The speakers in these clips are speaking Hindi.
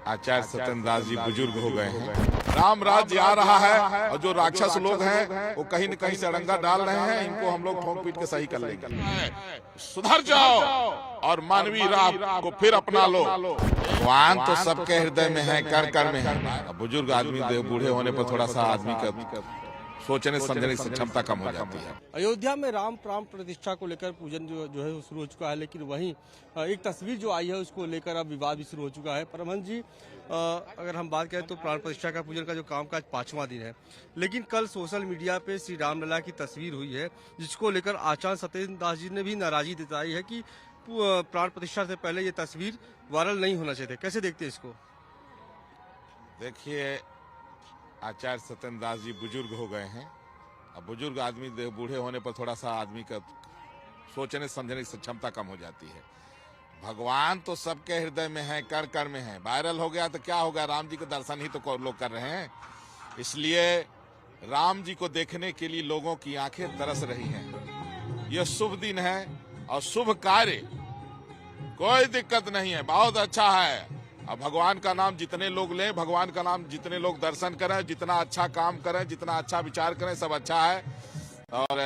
आचार्य सत्येंद्र दास जी बुजुर्ग हो गए हैं। राम राज्य आ रहा है और जो राक्षस लोग हैं वो कहीं न कहीं से अड़ंगा डाल रहे हैं। इनको हम लोग ठोक पीट के सही कर लेंगे। सुधर जाओ और मानवीय राह को फिर अपना लो। भगवान तो सबके हृदय में है, कर कर में है। बुजुर्ग आदमी बूढ़े होने पर थोड़ा सा आदमी का सोचने समझने की क्षमता कम हो जाती है। अयोध्या में राम प्राण प्रतिष्ठा को लेकर पूजन जो है वो शुरू हो चुका है, लेकिन वहीं एक तस्वीर जो आई है उसको लेकर अब विवाद भी शुरू हो चुका है। परमहंस जी, अगर हम बात करें तो प्राण प्रतिष्ठा का पूजन का जो कामकाज 5वां दिन है, लेकिन कल सोशल मीडिया पे श्री रामलला की तस्वीर हुई है, जिसको लेकर आचार्य सत्येंद्र दास जी ने भी नाराजगी जताई है कि प्राण प्रतिष्ठा से पहले ये तस्वीर वायरल नहीं होना चाहिए। कैसे देखते हैं इसको? देखिए, आचार्य सत्येंद्र दास जी बुजुर्ग हो गए हैं। अब बुजुर्ग आदमी बूढ़े होने पर थोड़ा सा आदमी का सोचने समझने की क्षमता कम हो जाती है। भगवान तो सबके हृदय में है, कर कर में है। वायरल हो गया तो क्या होगा? राम जी के दर्शन ही तो लोग कर रहे हैं। इसलिए राम जी को देखने के लिए लोगों की आंखें तरस रही हैं। यह शुभ दिन है और शुभ कार्य, कोई दिक्कत नहीं है, बहुत अच्छा है। अब भगवान का नाम जितने लोग लें, भगवान का नाम जितने लोग दर्शन करें, जितना अच्छा काम करें, जितना अच्छा विचार करें, सब अच्छा है। और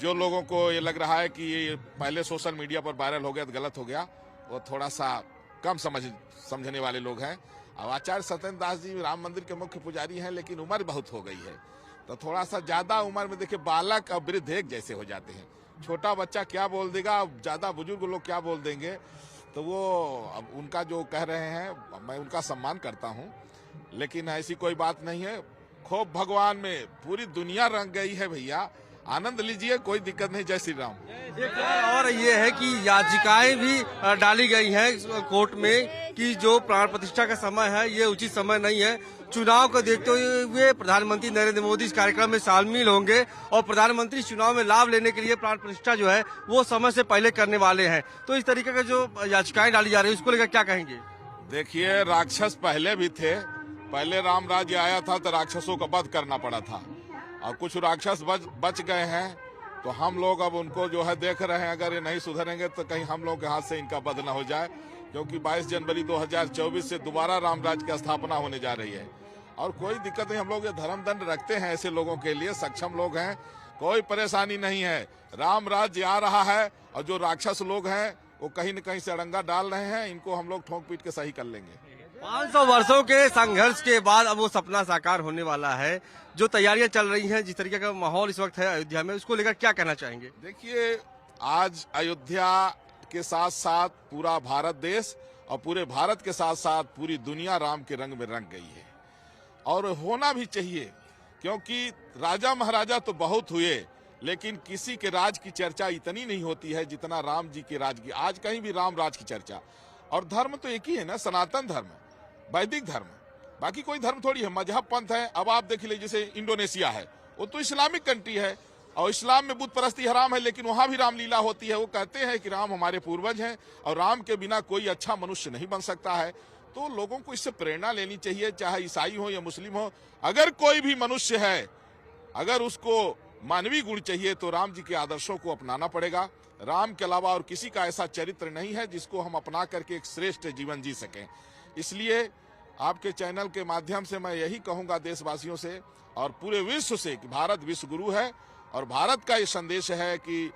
जो लोगों को ये लग रहा है कि ये पहले सोशल मीडिया पर वायरल हो गया तो गलत हो गया, वो थोड़ा सा कम समझने वाले लोग हैं। अब आचार्य सत्येंद्र दास जी राम मंदिर के मुख्य पुजारी हैं, लेकिन उम्र बहुत हो गई है, तो थोड़ा सा ज्यादा उम्र में देखिए बालक और वृद्ध एक जैसे हो जाते हैं। छोटा बच्चा क्या बोल देगा, ज्यादा बुजुर्ग लोग क्या बोल देंगे, तो वो अब उनका जो कह रहे हैं मैं उनका सम्मान करता हूं, लेकिन ऐसी कोई बात नहीं है। खूब भगवान में पूरी दुनिया रंग गई है भैया, आनंद लीजिए, कोई दिक्कत नहीं। जय श्री राम। और ये है कि याचिकाएं भी डाली गई हैं कोर्ट में कि जो प्राण प्रतिष्ठा का समय है ये उचित समय नहीं है। चुनाव को देखते हुए प्रधानमंत्री नरेंद्र मोदी इस कार्यक्रम में शामिल होंगे और प्रधानमंत्री चुनाव में लाभ लेने के लिए प्राण प्रतिष्ठा जो है वो समय से पहले करने वाले हैं। तो इस तरीके का जो याचिकाएं डाली जा रही है उसको लेकर क्या कहेंगे? देखिए, राक्षस पहले भी थे। पहले राम राज्य आया था तो राक्षसों का वध करना पड़ा था, और कुछ राक्षस बच गए हैं। तो हम लोग अब उनको जो है देख रहे हैं, अगर ये नहीं सुधरेंगे तो कहीं हम लोग के हाथ से इनका वध न हो जाए, क्योंकि 22 जनवरी 2024 से दोबारा राम राज्य की स्थापना होने जा रही है। और कोई दिक्कत नहीं, हम लोग ये धर्म दंड रखते हैं ऐसे लोगों के लिए, सक्षम लोग हैं, कोई परेशानी नहीं है। राम राज्य आ रहा है और जो राक्षस लोग हैं वो कहीं न कहीं से अड़ंगा डाल रहे हैं। इनको हम लोग ठोक पीट के सही कर लेंगे। 500 वर्षों के संघर्ष के बाद अब वो सपना साकार होने वाला है। जो तैयारियां चल रही हैं, जिस तरीके का माहौल इस वक्त है अयोध्या में, उसको लेकर क्या कहना चाहेंगे? देखिए, आज अयोध्या के साथ साथ पूरा भारत देश और पूरे भारत के साथ साथ पूरी दुनिया राम के रंग में रंग गई है, और होना भी चाहिए, क्योंकि राजा महाराजा तो बहुत हुए, लेकिन किसी के राज की चर्चा इतनी नहीं होती है जितना राम जी के राज की। आज कहीं भी राम राज की चर्चा। और धर्म तो एक ही है ना, सनातन धर्म, वैदिक धर्म, बाकी कोई धर्म थोड़ी है, मजहब पंथ है। अब आप देख लीजिए, जैसे इंडोनेशिया है, वो तो इस्लामिक कंट्री है और इस्लाम में बुत परस्ती हराम है, लेकिन वहां भी रामलीला होती है। वो कहते हैं कि राम हमारे पूर्वज हैं और राम के बिना कोई अच्छा मनुष्य नहीं बन सकता है। तो लोगों को इससे प्रेरणा लेनी चाहिए, चाहे ईसाई हो या मुस्लिम हो। अगर कोई भी मनुष्य है, अगर उसको मानवीय गुण चाहिए तो राम जी के आदर्शों को अपनाना पड़ेगा। राम के अलावा और किसी का ऐसा चरित्र नहीं है जिसको हम अपना करके एक श्रेष्ठ जीवन जी सकें। इसलिए आपके चैनल के माध्यम से मैं यही कहूंगा देशवासियों से और पूरे विश्व से कि भारत विश्व गुरु है, और भारत का ये संदेश है कि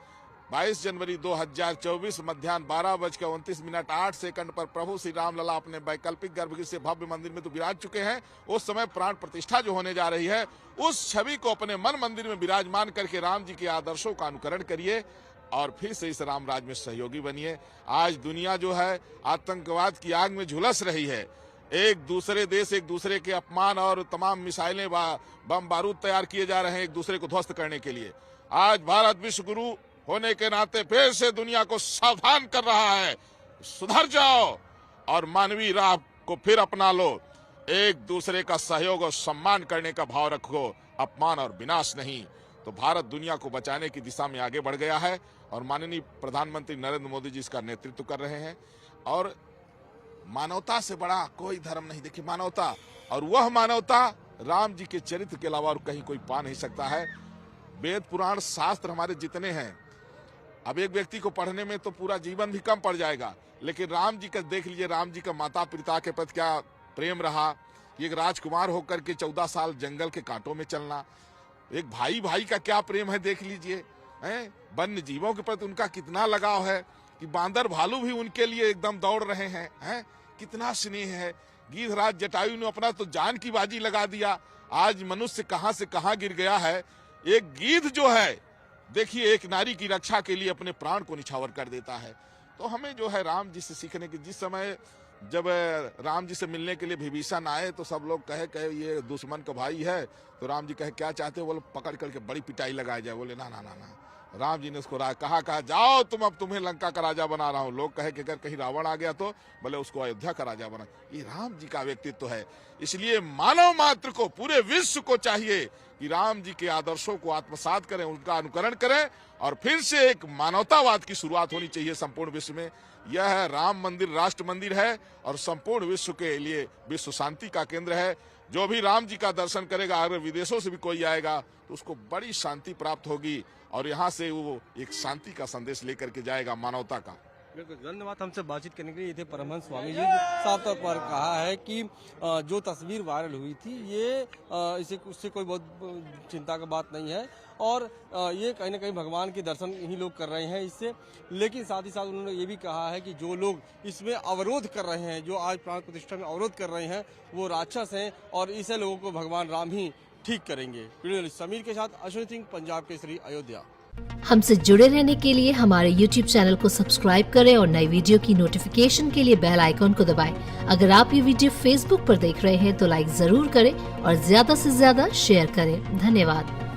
22 जनवरी 2024 मध्याह्न 12:29:08 पर प्रभु श्री रामलला अपने वैकल्पिक गर्भगृह से भव्य मंदिर में तो विराज चुके हैं। उस समय प्राण प्रतिष्ठा जो होने जा रही है, उस छवि को अपने मन मंदिर में विराजमान करके राम जी के आदर्शों का अनुकरण करिए और फिर से इस राम राज में सहयोगी बनिए। आज दुनिया जो है आतंकवाद की आग में झुलस रही है। एक दूसरे देश एक दूसरे के अपमान और तमाम मिसाइलें बम बारूद तैयार किए जा रहे हैं एक दूसरे को ध्वस्त करने के लिए। आज भारत विश्व गुरु होने के नाते फिर से दुनिया को सावधान कर रहा है, सुधर जाओ और मानवीय राह को फिर अपना लो। एक दूसरे का सहयोग और सम्मान करने का भाव रखो, अपमान और विनाश नहीं। तो भारत दुनिया को बचाने की दिशा में आगे बढ़ गया है और माननीय प्रधानमंत्री नरेंद्र मोदी जी इसका नेतृत्व कर रहे हैं। और मानवता से बड़ा कोई धर्म नहीं। देखिए, मानवता, और वह मानवता राम जी के चरित्र के अलावा और कहीं कोई पा नहीं सकता है। वेद पुराण शास्त्र हमारे जितने हैं, अब एक व्यक्ति को पढ़ने में तो पूरा जीवन भी कम पड़ जाएगा, लेकिन राम जी का देख लीजिए, राम जी का माता पिता के प्रति क्या प्रेम रहा, एक राजकुमार होकर के 14 साल जंगल के कांटों में चलना, एक भाई भाई का क्या प्रेम है देख लीजिए, हैं वन्य जीवों के प्रति उनका कितना लगाव है कि बांदर भालू भी उनके लिए एकदम दौड़ रहे हैं, कितना स्नेह है। गिद्धराज जटायु ने अपना तो जान की बाजी लगा दिया, आज मनुष्य कहां से कहां गिर गया है। एक गिद्ध जो है देखिए एक नारी की रक्षा के लिए अपने प्राण को निछावर कर देता है। तो हमें जो है राम जी से सीखने की, जिस समय जब राम जी से मिलने के लिए विभीषण आए तो सब लोग कहे ये दुश्मन का भाई है, तो राम जी कहे क्या चाहते हो, बोले पकड़ करके बड़ी पिटाई लगाई जाए। बोले ना ना ना ना, राम जी ने उसको कहा जाओ तुम, अब तुम्हें लंका का राजा बना रहा हूं। लोग कहे कि अगर कहीं रावण आ गया तो बोले उसको अयोध्या का राजा बना। ये राम जी का व्यक्तित्व है। इसलिए मानव मात्र को, पूरे विश्व को चाहिए कि राम जी के आदर्शों को आत्मसात करें, उनका अनुकरण करें और फिर से एक मानवतावाद की शुरुआत होनी चाहिए संपूर्ण विश्व में। यह राम मंदिर राष्ट्र मंदिर है और संपूर्ण विश्व के लिए विश्व शांति का केंद्र है। जो भी राम जी का दर्शन करेगा, अगर विदेशों से भी कोई आएगा तो उसको बड़ी शांति प्राप्त होगी और यहाँ से वो एक शांति का संदेश लेकर के जाएगा, मानवता का। बिल्कुल, धन्यवाद। हमसे बातचीत करने के लिए ये थे परमहंस स्वामी जी। साफ तौर पर कहा है कि जो तस्वीर वायरल हुई थी ये उससे कोई बहुत चिंता की बात नहीं है और ये कहीं ना कहीं भगवान के दर्शन ही लोग कर रहे हैं इससे। लेकिन साथ ही साथ उन्होंने ये भी कहा है कि जो लोग इसमें अवरोध कर रहे हैं, जो आज प्राण प्रतिष्ठा में अवरोध कर रहे हैं, वो राक्षस हैं और इसे लोगों को भगवान राम ही ठीक करेंगे। वीडियो समीर के साथ अश्विनी सिंह, पंजाब केसरी, अयोध्या। हमसे जुड़े रहने के लिए हमारे YouTube चैनल को सब्सक्राइब करें और नई वीडियो की नोटिफिकेशन के लिए बेल आइकॉन को दबाएं। अगर आप ये वीडियो Facebook पर देख रहे हैं तो लाइक जरूर करें और ज्यादा से ज्यादा शेयर करें। धन्यवाद।